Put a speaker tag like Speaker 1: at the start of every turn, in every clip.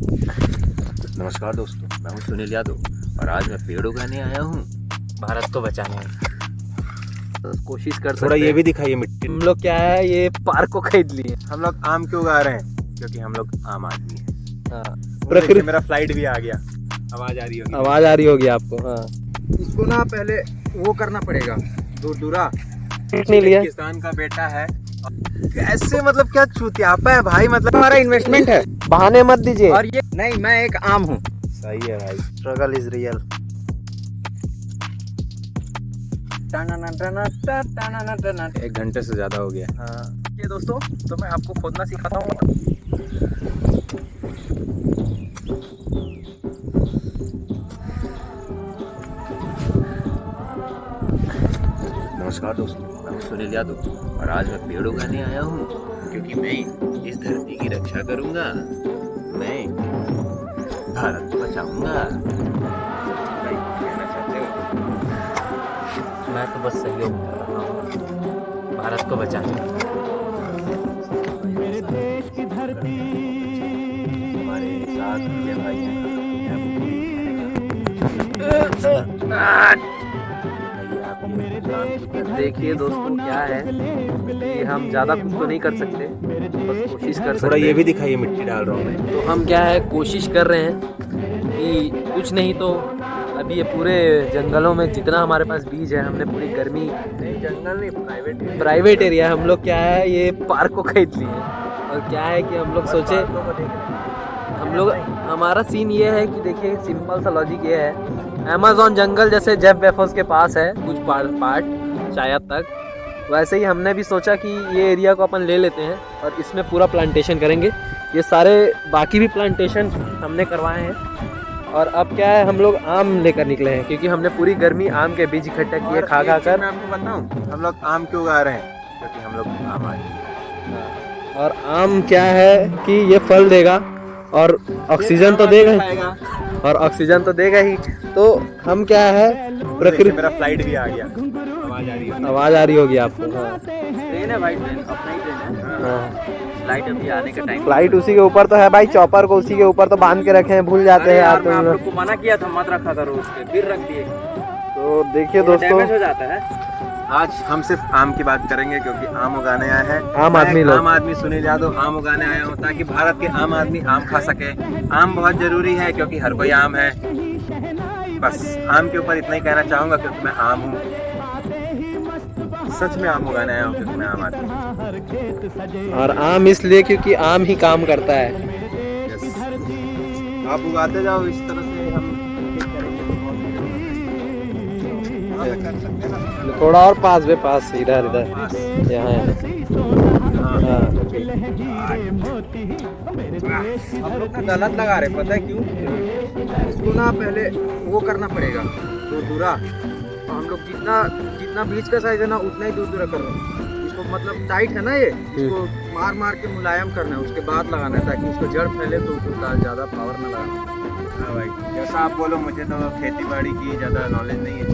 Speaker 1: नमस्कार दोस्तों, मैं हूं सुनील यादव और आज मैं पेड़ उगाने आया हूं
Speaker 2: भारत को बचाने तो कोशिश कर
Speaker 1: थोड़ा
Speaker 2: सकते
Speaker 1: ये
Speaker 2: हैं।
Speaker 1: भी दिखाइए मिट्टी।
Speaker 2: हम लोग क्या है, ये पार्क को खरीद लिए।
Speaker 1: हम लोग आम क्यों उगा रहे हैं? क्योंकि हम लोग आम आदमी हैं।
Speaker 2: हाँ,
Speaker 1: प्रकृति मेरा फ्लाइट भी आ गया। आवाज आ रही होगी।
Speaker 2: आवाज आ रही होगी आपको। हाँ,
Speaker 3: इसको ना पहले वो करना पड़ेगा, दूरा
Speaker 2: नहीं लिया।
Speaker 1: किसान का बेटा है। कैसे मतलब क्या चूतियापा है भाई, मतलब
Speaker 3: हमारा इन्वेस्टमेंट है।
Speaker 2: बहाने मत दीजिए।
Speaker 3: और ये नहीं, मैं एक आम हूँ।
Speaker 1: सही है भाई।
Speaker 2: Struggle is real.
Speaker 1: एक घंटे से ज्यादा हो गया।
Speaker 2: हाँ,
Speaker 3: ये दोस्तों, तो मैं आपको खोदना सिखाता हूँ।
Speaker 1: नमस्कार दोस्तों, मैं हूं सुनील यादव और आज मैं पेड़ उगाने आया हूं क्योंकि मैं इस धरती की रक्षा करूंगा। मैं भारत को बचाऊंगा। भाई, कहना चाहते हो?
Speaker 2: मैं तो बस सहयोग कर रहा हूँ भारत को बचाने।
Speaker 1: हमारे साथ ये भाई हैं।
Speaker 2: देखिए दोस्तों, क्या है कि हम ज़्यादा कुछ तो नहीं कर सकते, बस कोशिश कर
Speaker 1: थोड़ा
Speaker 2: सकते
Speaker 1: ये
Speaker 2: हैं।
Speaker 1: भी दिखाइए, मिट्टी डाल रहा हूँ मैं।
Speaker 2: तो हम क्या है, कोशिश कर रहे हैं कि कुछ नहीं तो अभी ये पूरे जंगलों में जितना हमारे पास बीज है, हमने पूरी गर्मी,
Speaker 1: नहीं जंगल नहीं,
Speaker 2: प्राइवेट एरिया, हम लोग क्या है, ये पार्क को खरीद लिए हैं। और क्या है कि हम लोग सोचे, हम लोग, हमारा सीन ये है कि देखिए, सिंपल सा लॉजिक ये है, अमेज़न जंगल जैसे जेफ बेजोस के पास है कुछ पार्ट शायद तक, वैसे ही हमने भी सोचा कि ये एरिया को अपन ले लेते हैं और इसमें पूरा प्लांटेशन करेंगे। ये सारे बाकी भी प्लांटेशन हमने करवाए हैं। और अब क्या है, हम लोग आम लेकर निकले हैं क्योंकि हमने पूरी गर्मी आम के बीज इकट्ठा किए खा कर।
Speaker 1: मैं आपको बताऊं, हम लोग आम क्यों उगा रहे हैं? क्योंकि हम लोग आम आदमी हैं।
Speaker 2: और आम क्या है कि ये फल देगा और ऑक्सीजन तो देगा ही, और ऑक्सीजन तो देगा ही। तो हम क्या है, प्रकृति,
Speaker 1: मेरा फ्लाइट भी आ गया। आवाज आ रही है।
Speaker 2: आवाज आ रही होगी आपको। हाँ,
Speaker 3: ट्रेन है भाई, ट्रेन अपना ही ट्रेन है।
Speaker 2: हाँ,
Speaker 3: फ्लाइट अभी आने का टाइम।
Speaker 2: फ्लाइट उसी के ऊपर तो है भाई, चॉपर को उसी के ऊपर तो बांध के रखे हैं, भूल जाते हैं यार
Speaker 3: मैं
Speaker 2: तुम
Speaker 3: आप
Speaker 2: लोग।
Speaker 3: लोग को मना किया था, मत रखा करो उस पे, फिर रख दिए।
Speaker 2: तो देखिए दोस्तों,
Speaker 3: डैमेज हो जाता है।
Speaker 1: आज हम सिर्फ आम की बात करेंगे क्योंकि आम उगाने आए हैं।
Speaker 2: आम
Speaker 1: मैं
Speaker 2: आदमी
Speaker 1: एक
Speaker 2: लोग।
Speaker 1: आम आदमी सुनील यादव आम उगाने आया हूँ ताकि भारत के आम आदमी आम खा सके। आम बहुत जरूरी है क्योंकि हर कोई आम है। बस आम के ऊपर इतना ही कहना चाहूंगा क्योंकि मैं आम हूँ। सच में आम उगाने आया हूँ क्योंकि मैं आम आदमी हूँ।
Speaker 2: और आम इसलिए क्योंकि आम ही काम करता है।
Speaker 1: Yes. आप उगाते जाओ इस तरह से, हम कर सकते हैं ना।
Speaker 2: थोड़ा और पास वे पास, इधर इधर, यहाँ यहाँ। हाँ,
Speaker 3: हम लोग ना गलत लगा रहे, पता है क्यों? इसको ना पहले वो करना पड़ेगा, दूरा। हम लोग जितना जितना बीज का साइज है ना, उतना ही दूरा कर रहे हैं। इसको मतलब टाइट है ना ये, इसको मार मार के मुलायम करना है, उसके बाद लगाना है ताकि उसको जड़ फैले, तो उसको ज़्यादा पावर ना लगाना।
Speaker 1: हाँ भाई, जैसा आप बोलो, मुझे तो खेती बाड़ी की ज़्यादा नॉलेज नहीं है,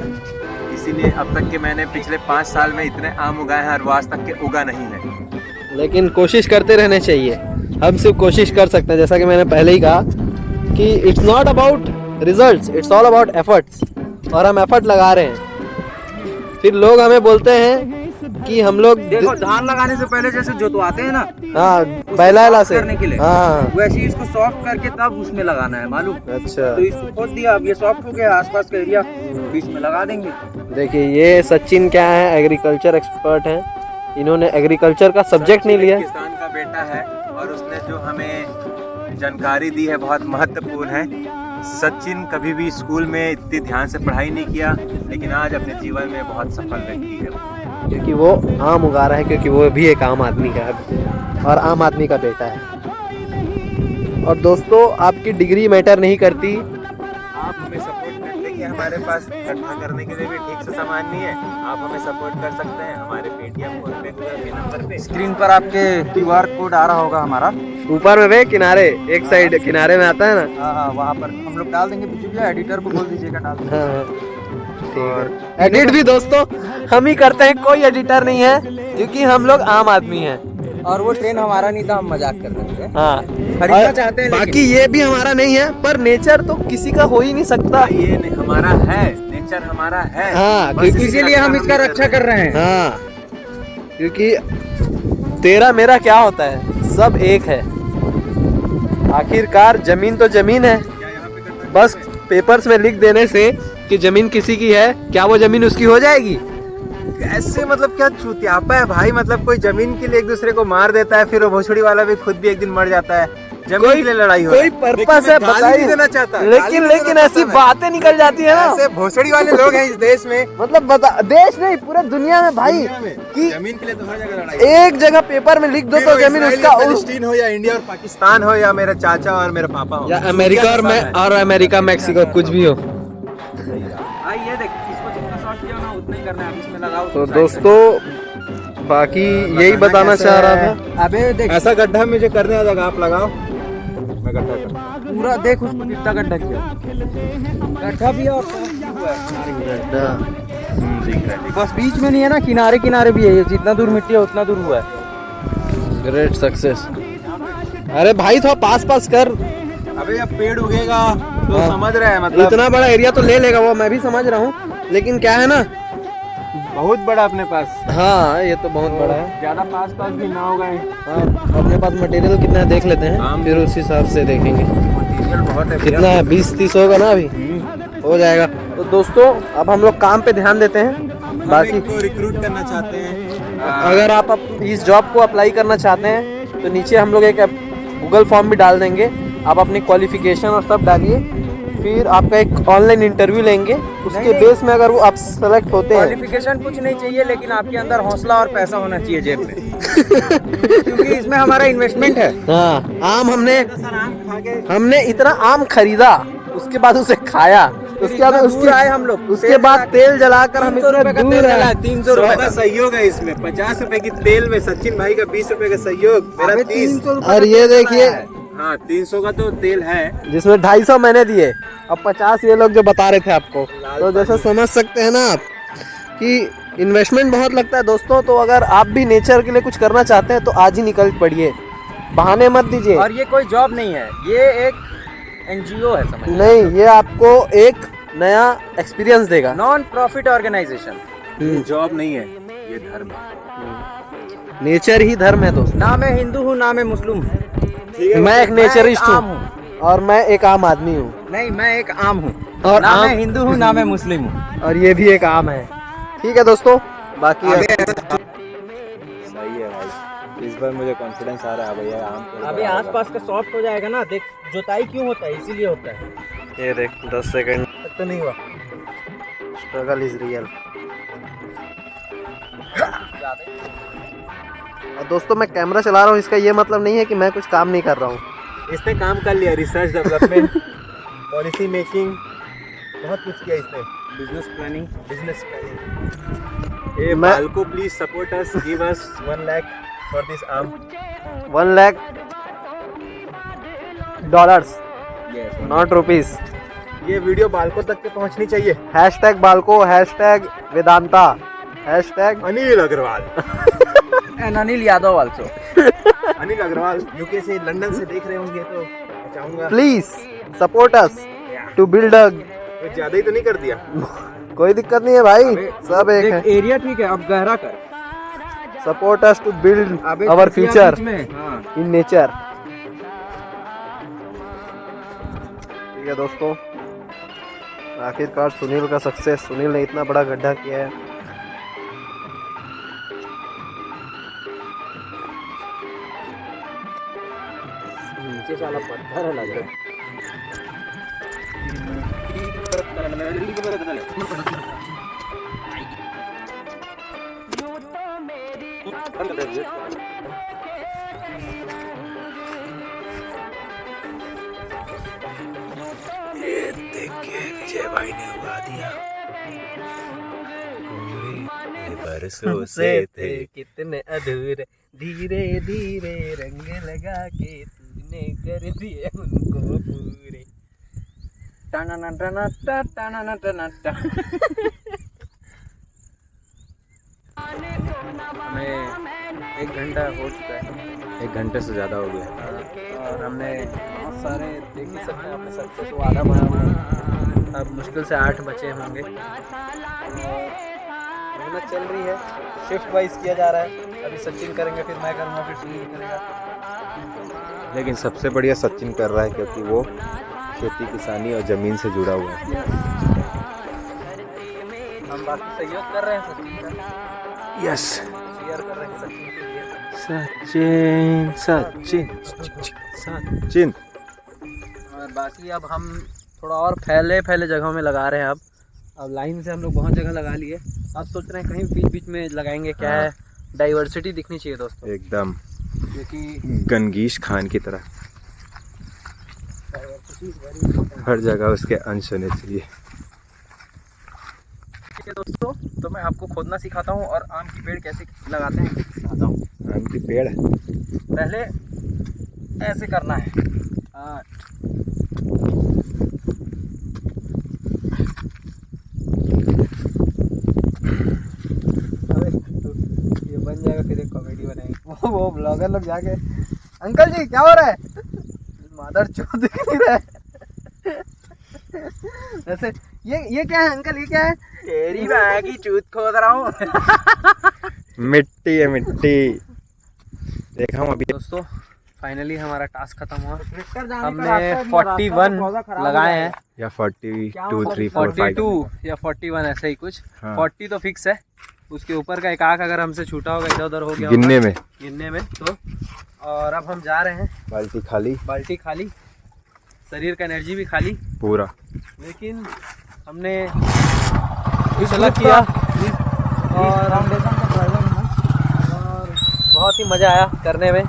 Speaker 1: इसीलिए अब तक के मैंने पिछले 5 साल में इतने आम उगाए हैं और वो आज तक के उगा नहीं है।
Speaker 2: लेकिन कोशिश करते रहने चाहिए। हम सिर्फ कोशिश कर सकते हैं, जैसा कि मैंने पहले ही कहा कि it's not about results, it's all about efforts. और हम एफर्ट लगा रहे हैं। फिर लोग हमें बोलते हैं कि हम लोग
Speaker 3: देखो, धान लगाने से पहले जैसे जोतवाते हैं ना,
Speaker 2: हाँ, बैला से
Speaker 3: करने के लिए,
Speaker 2: हाँ,
Speaker 3: वैसे ही इसको सॉफ्ट करके तब उसमें लगाना है, मालूम?
Speaker 2: अच्छा।
Speaker 3: तो इसको खोद दिया, अब ये सॉफ्ट हो गया, आसपास का एरिया बीच में लगा देंगे।
Speaker 2: देखिए, ये सचिन क्या है, एग्रीकल्चर एक्सपर्ट हैं। इन्होंने एग्रीकल्चर का सब्जेक्ट नहीं लिया।
Speaker 1: किसान का बेटा है और उसने जो हमें जानकारी दी है बहुत महत्वपूर्ण है। सचिन कभी भी स्कूल में इतनी ध्यान से पढ़ाई नहीं किया, लेकिन आज अपने जीवन में बहुत सफल व्यक्ति है।
Speaker 2: क्योंकि वो आम उगा रहा है, क्योंकि वो भी एक आम आदमी का है और आम आदमी का बेटा है। और दोस्तों, आपकी डिग्री मैटर नहीं करती।
Speaker 1: आप हमें सपोर्ट कर, देखिए हमारे पास इकट्ठा करने के लिए भी ठीक से सामान नहीं है। आप हमें सपोर्ट कर सकते हैं हमारे पेटीएम फोन पे के नंबर पे।
Speaker 3: स्क्रीन पर आपके QR कोड आ रहा होगा हमारा।
Speaker 2: ऊपर में वे किनारे, एक साइड किनारे में आता है ना।
Speaker 3: हाँ हाँ, वहाँ पर हम लोग डाल देंगे। बिजू भैया, एडिटर को बोल दीजिएगा डाल देंगे।
Speaker 2: हाँ, ठीक है। एडिट भी दोस्तों हम ही करते हैं, कोई एडिटर नहीं है क्योंकि हम लोग आम आदमी हैं।
Speaker 3: और वो ट्रेन हमारा नहीं था, हम मजाक कर रहे थे।
Speaker 2: हाँ
Speaker 3: खरीदना
Speaker 2: और
Speaker 3: चाहते हैं
Speaker 2: बाकी ये भी हमारा नहीं है, पर नेचर तो किसी का हो ही नहीं सकता।
Speaker 1: ये नहीं हमारा है, नेचर हमारा है।
Speaker 2: हाँ,
Speaker 1: बस
Speaker 2: क्योंकि
Speaker 1: इसकी
Speaker 3: इसीलिए हम इसका रक्षा कर रहे हैं।
Speaker 2: हाँ, क्योंकि तेरा मेरा क्या होता है, सब एक है। आखिरकार जमीन तो जमीन है, बस पेपर्स में लिख देने से कि जमीन किसी की है, क्या वो जमीन उसकी हो जाएगी?
Speaker 1: ऐसे मतलब क्या चूतियापा है भाई, मतलब कोई जमीन के लिए एक दूसरे को मार देता है, फिर वो भोसड़ी वाला भी खुद भी एक दिन मर जाता है। जमीन के लिए लड़ाई हो
Speaker 2: कोई पर्पस है बताइए,
Speaker 1: देना चाहता,
Speaker 2: लेकिन ऐसी बातें निकल जाती है ना।
Speaker 1: ऐसे भोसड़ी वाले लोग हैं इस देश में,
Speaker 2: मतलब बता, देश नहीं पूरे दुनिया में भाई, कि
Speaker 1: जमीन के लिए तो हर जगह लड़ाई।
Speaker 2: एक जगह पेपर में लिख दो तो जमीन उसका
Speaker 1: पैलेस्टीन हो या इंडिया और पाकिस्तान हो या मेरा चाचा और मेरा पापा हो
Speaker 2: या अमेरिका और अमेरिका मैक्सिको कुछ भी हो।
Speaker 3: ये देख, इसको जितना शॉर्ट किया ना उतना ही करना है, अब इसमें लगाओ।
Speaker 2: तो दोस्तों बाकी यही बताना चाह रहा था।
Speaker 3: अबे देख,
Speaker 1: ऐसा गड्ढा मुझे करने आ जाएगा, आप लगाओ, मैं गड्ढा कर।
Speaker 3: पूरा देख उसको कितना गड्ढा किया, गड्ढा भी है और
Speaker 1: दिख रहा है।
Speaker 3: बस बीच में नहीं है ना, किनारे किनारे भी है। ये जितना दूर मिट्टी है उतना दूर हुआ है।
Speaker 2: Great success. अरे भाई थोड़ा पास पास कर।
Speaker 1: अबे अब पेड़ उगेगा तो
Speaker 2: हाँ।
Speaker 1: समझ रहे हैं, मतलब
Speaker 2: इतना बड़ा एरिया तो ले लेगा वो, मैं भी समझ रहा हूँ, लेकिन क्या है ना,
Speaker 1: बहुत बड़ा अपने पास।
Speaker 2: हाँ ये तो बहुत बड़ा है।
Speaker 1: ज्यादा पास भी ना होगा।
Speaker 2: हाँ, अपने पास मटेरियल कितना है देख लेते हैं, फिर उस हिसाब से देखेंगे
Speaker 1: मटेरियल बहुत है।
Speaker 2: कितना है। 20-30 होगा ना, अभी हो जाएगा। तो दोस्तों अब हम लोग काम पे ध्यान देते हैं। बाकी
Speaker 1: को रिक्रूट करना चाहते हैं,
Speaker 2: अगर आप इस जॉब को अप्लाई करना चाहते हैं तो नीचे हम लोग एक गूगल फॉर्म भी डाल देंगे। आप अपनी क्वालिफिकेशन और सब डालिए, फिर आपका एक ऑनलाइन इंटरव्यू लेंगे। उसके बेस में अगर वो आप सेलेक्ट होते हैं,
Speaker 3: क्वालिफिकेशन कुछ नहीं चाहिए, लेकिन आपके अंदर हौसला और पैसा होना चाहिए जेब में। क्योंकि इसमें हमारा इन्वेस्टमेंट है।
Speaker 2: हाँ, आम हमने इतना आम खरीदा, उसके बाद उसे खाया, उसके बाद
Speaker 3: दूर आए हम लोग,
Speaker 2: उसके बाद तेल जलाकर हम इतना दूर आए।
Speaker 3: 300 रुपए का
Speaker 1: सहयोग है इसमें। 50 रुपए की तेल में सचिन भाई का 20 रुपए का सहयोग, मेरा 30।
Speaker 2: और ये देखिए,
Speaker 1: हाँ 300 का तो तेल है,
Speaker 2: जिसमें 250 मैंने दिए, अब 50 ये लोग जो बता रहे थे आपको। तो जैसा समझ सकते हैं ना आप कि इन्वेस्टमेंट बहुत लगता है दोस्तों। तो अगर आप भी नेचर के लिए कुछ करना चाहते हैं तो आज ही निकल पड़िए, बहाने मत दीजिए।
Speaker 3: और ये कोई जॉब नहीं है, ये एक एनजीओ है, समझ
Speaker 2: नहीं, ये आपको एक नया एक्सपीरियंस देगा।
Speaker 3: Non profit organisation.
Speaker 1: जॉब नहीं है, ये धर्म है।
Speaker 2: नेचर ही धर्म है दोस्त।
Speaker 3: ना मैं हिंदू हूँ, ना मैं मुस्लिम हूँ।
Speaker 2: मैं एक नेचरिस्ट
Speaker 3: आम
Speaker 2: हूँ और मैं एक आम आदमी हूँ।
Speaker 3: नहीं, मैं एक आम हूँ,
Speaker 2: और
Speaker 3: ना
Speaker 2: आम-
Speaker 3: मैं हिंदू हूँ, ना मैं मुस्लिम हूँ।
Speaker 2: और ये भी एक आम है। ठीक है दोस्तों, बाकी
Speaker 1: सही है भाई, इस बार मुझे कॉन्फिडेंस आ रहा है भैया।
Speaker 3: अभी आसपास का सॉफ्ट हो जाएगा ना। देख, जोताई क्यों होता है, इसीलिए होता है।
Speaker 2: ये देख 10 सेकंड
Speaker 3: तो नहीं हुआ।
Speaker 2: Struggle is real. और दोस्तों मैं कैमरा चला रहा हूँ, इसका ये मतलब नहीं है कि मैं कुछ काम नहीं कर रहा हूँ।
Speaker 1: इसने काम कर लिया, रिसर्च डेवलपमेंट, पॉलिसी मेकिंग, बहुत कुछ किया इसने।
Speaker 3: Business planning.
Speaker 1: ए
Speaker 2: मैं-
Speaker 1: BALCO please support us, give us 1 lakh for this arm.
Speaker 2: $1 lakh, not rupees.
Speaker 1: ये वीडियो बालको तक के पहुंचनी चाहिए।
Speaker 2: Hashtag BALCO, hashtag Vedanta, hashtag
Speaker 1: Anil Agarwal.
Speaker 3: And Anil Yadav also.
Speaker 1: Anil Agarwal UK से, लंदन से देख रहे होंगे तो मैं चाहूंगा
Speaker 2: please support us to build a.
Speaker 1: कुछ ज्यादा ही तो नहीं कर दिया।
Speaker 2: कोई दिक्कत नहीं है भाई, सब एक है।
Speaker 3: एरिया ठीक है, अब गहरा कर।
Speaker 2: सपोर्ट अस टू बिल्ड
Speaker 3: अबे
Speaker 2: आवर
Speaker 3: चुटिया
Speaker 2: फ्यूचर
Speaker 3: बीच में। हाँ।
Speaker 2: In nature. ठीक है दोस्तों, आखिरकार सुनील का सक्सेस। सुनील ने इतना बड़ा गड्ढा किया है।
Speaker 3: नीचे साला पत्थर लग रहा है।
Speaker 1: विजय भाई ने उड़ा दिया। बरसों से थे
Speaker 2: कितने अधूरे, धीरे धीरे रंग लगा के तूने कर दिए उनको पूरे।
Speaker 3: टाना टाना टा टाना टाना टा। हमें
Speaker 2: 1 घंटा हो चुका है
Speaker 3: 1 घंटे से ज़्यादा हो गया।
Speaker 2: और हमने बहुत सारे देख ही सकते हैं अपने सक्सेस वो आधा बना हुआ है। अब मुश्किल से 8 बचे होंगे और मेहनत चल रही है, शिफ्ट वाइज किया जा रहा है। अभी सचिन करेंगे, फिर मैं करूँगा, फिर सुनील करेगा।
Speaker 3: लेकिन सबसे बढ़िया सचिन कर रहा है क्योंकि वो खेती किसानी और ज़मीन से जुड़ा हुआ है।
Speaker 2: हम बाकी सहयोग कर रहे हैं सचिन का,
Speaker 3: यस
Speaker 2: शेयर कर रहे हैं सचिन के लिए।
Speaker 3: सचिन सचिन सचिन।
Speaker 2: और बाकी अब हम थोड़ा और फैले जगहों में लगा रहे हैं। अब लाइन से हम लोग बहुत जगह लगा लिए। अब सोच रहे हैं कहीं बीच बीच में लगाएंगे, क्या है डाइवर्सिटी दिखनी चाहिए दोस्तों,
Speaker 3: एकदम
Speaker 2: क्योंकि
Speaker 3: गंगीश खान की तरह हर जगह उसके अंश होने चाहिए।
Speaker 2: ठीक है दोस्तों, तो मैं आपको खोदना सिखाता हूँ और आम की पेड़ कैसे लगाते हैं सिखाता हूँ।
Speaker 3: आम की पेड़
Speaker 2: पहले ऐसे करना है। अबे ये बन जाएगा, फिर एक कॉमेडी बनाएंगे। वो ब्लॉगर लोग जाके, अंकल जी क्या हो रहा है, मादर चोद दिख नहीं रहा है। वैसे ये क्या है अंकल, ये क्या है? तेरी माँ की चूत खोद रहा हूँ।
Speaker 3: मिट्टी है मिट्टी। देखा हूँ अभी।
Speaker 2: दोस्तों फाइनली हमारा टास्क खत्म हुआ। हमने 41 लगाए हैं
Speaker 3: या 42 3 4 5
Speaker 2: 42 या 41 ऐसे ही कुछ।
Speaker 3: हाँ।
Speaker 2: 40 तो फिक्स है, उसके ऊपर का एक आंख अगर हमसे छूटा होगा, इधर उधर हो गया गिनने में तो। और अब हम जा रहे हैं, बाल्टी खाली, शरीर का एनर्जी भी खाली
Speaker 3: पूरा।
Speaker 2: लेकिन हमने अलग किया और बहुत ही मज़ा आया करने में।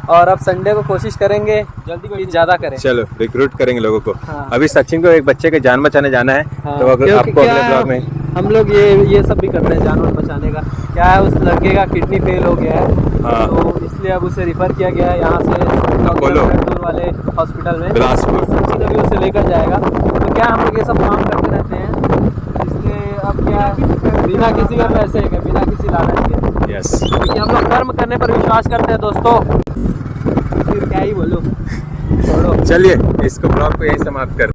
Speaker 2: और अब संडे को कोशिश करेंगे जल्दी ज़्यादा करें।
Speaker 3: चलो रिक्रूट करेंगे लोगों को।
Speaker 2: हाँ।
Speaker 3: अभी सचिन को एक बच्चे के जान बचाने जाना है।
Speaker 2: हाँ,
Speaker 3: तो अगर आपको अगले ब्लॉग में
Speaker 2: हम लोग ये सब भी करते हैं जानवर बचाने का। क्या है, उस लड़के का किडनी फेल हो गया है।
Speaker 3: हाँ।
Speaker 2: तो इसलिए अब उसे रिफ़र किया गया है यहाँ से
Speaker 3: अपोलो
Speaker 2: वाले हॉस्पिटल में।
Speaker 3: बिलासपुर।
Speaker 2: सचिन अभी उसे लेकर जाएगा। तो क्या हम लोग ये सब काम करते रहते हैं, इसलिए अब क्या बिना किसी का पैसे के, बिना किसी लालच के,
Speaker 3: यस,
Speaker 2: क्योंकि हम लोग कर्म करने पर विश्वास करते हैं दोस्तों। फिर क्या ही बोलो, छोड़ो।
Speaker 3: चलिए इसको ब्लॉग को यही समाप्त कर